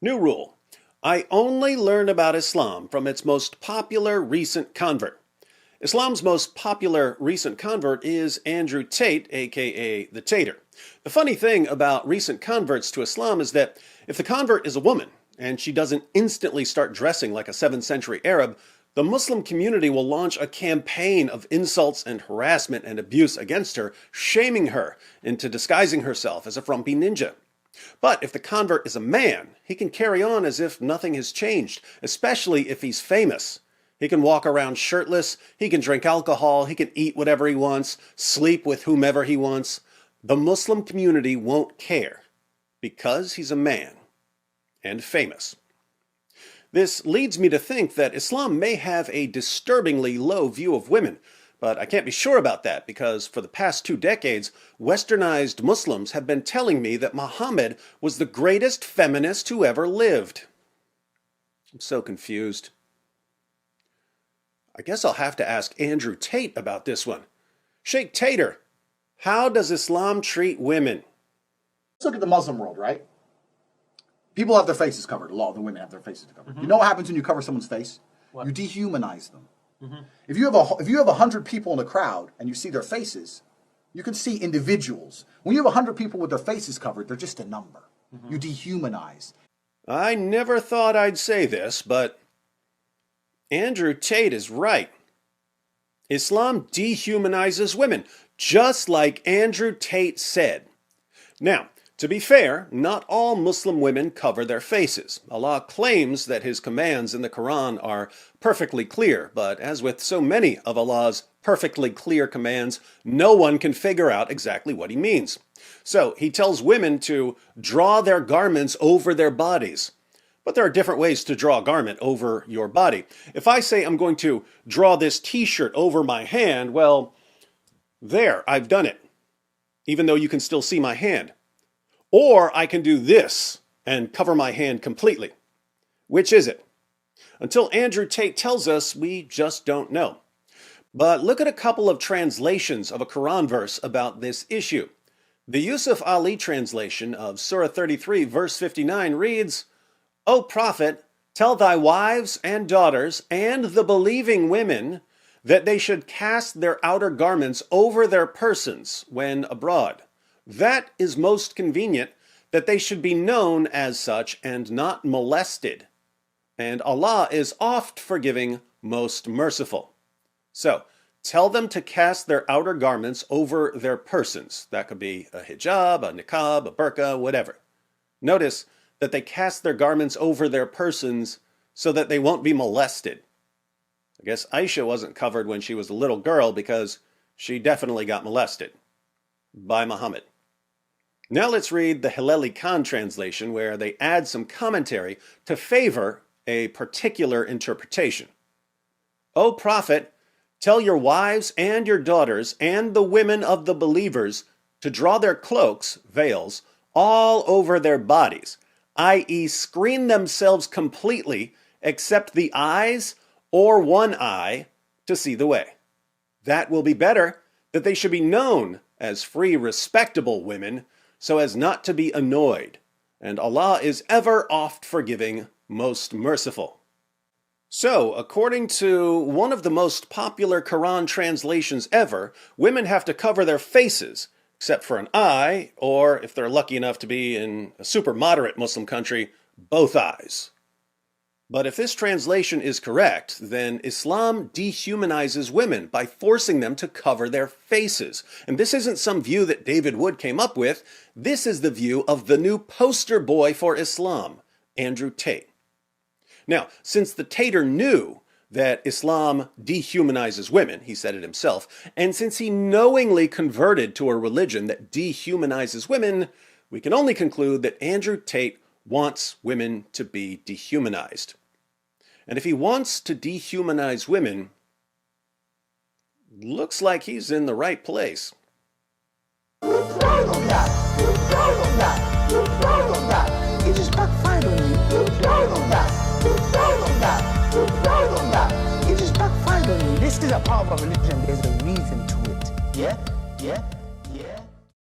New rule. I only learn about Islam from its most popular recent convert. Islam's most popular recent convert is Andrew Tate, aka the Tater. The funny thing about recent converts to Islam is that if the convert is a woman, and she doesn't instantly start dressing like a 7th century Arab, the Muslim community will launch a campaign of insults and harassment and abuse against her, shaming her into disguising herself as a frumpy ninja. But if the convert is a man, he can carry on as if nothing has changed, especially if he's famous. He can walk around shirtless, he can drink alcohol, he can eat whatever he wants, sleep with whomever he wants. The Muslim community won't care because he's a man and famous. This leads me to think that Islam may have a disturbingly low view of women, but I can't be sure about that because for the past 2 decades, westernized Muslims have been telling me that Muhammad was the greatest feminist who ever lived. I'm so confused. I guess I'll have to ask Andrew Tate about this one. Sheikh Tater, how does Islam treat women? Let's look at the Muslim world, right? People have their faces covered. A lot of the women have their faces covered. You know what happens when you cover someone's face? What? You dehumanize them. If you have 100 people in a crowd and you see their faces, you can see individuals. When you have 100 people with their faces covered, they're just a number. You dehumanize. I never thought I'd say this, but Andrew Tate is right. Islam dehumanizes women, just like Andrew Tate said. Now, to be fair, not all Muslim women cover their faces. Allah claims that his commands in the Quran are perfectly clear, but as with so many of Allah's perfectly clear commands, no one can figure out exactly what he means. So he tells women to draw their garments over their bodies. But there are different ways to draw a garment over your body. If I say I'm going to draw this t-shirt over my hand, well, there, I've done it, even though you can still see my hand. Or I can do this and cover my hand completely. Which is it? Until Andrew Tate tells us, we just don't know. But look at a couple of translations of a Quran verse about this issue. The Yusuf Ali translation of Surah 33, verse 59 reads, O Prophet, tell thy wives and daughters and the believing women that they should cast their outer garments over their persons when abroad. That is most convenient, that they should be known as such and not molested. And Allah is oft forgiving, most merciful. So, tell them to cast their outer garments over their persons. That could be a hijab, a niqab, a burqa, whatever. Notice that they cast their garments over their persons so that they won't be molested. I guess Aisha wasn't covered when she was a little girl because she definitely got molested by Muhammad. Now let's read the Hilali Khan translation where they add some commentary to favor a particular interpretation. O Prophet, tell your wives and your daughters and the women of the believers to draw their cloaks, veils, all over their bodies, i.e. screen themselves completely except the eyes or one eye to see the way. That will be better, that they should be known as free, respectable women, so as not to be annoyed, and Allah is ever oft forgiving, most merciful. So, according to one of the most popular Quran translations ever, women have to cover their faces, except for an eye, or if they're lucky enough to be in a super moderate Muslim country, both eyes. But if this translation is correct, then Islam dehumanizes women by forcing them to cover their faces. And this isn't some view that David Wood came up with. This is the view of the new poster boy for Islam, Andrew Tate. Now, since the Tater knew that Islam dehumanizes women, he said it himself, and since he knowingly converted to a religion that dehumanizes women, we can only conclude that Andrew Tate wants women to be dehumanized. And if he wants to dehumanize women, looks like he's in the right place. You're right on that. You're right on that. You're right on that. It just backfired on you. You're right on that. You're right on that. You're right on that. It just backfired on you. This is a part of a religion. There's a reason to it. Yeah?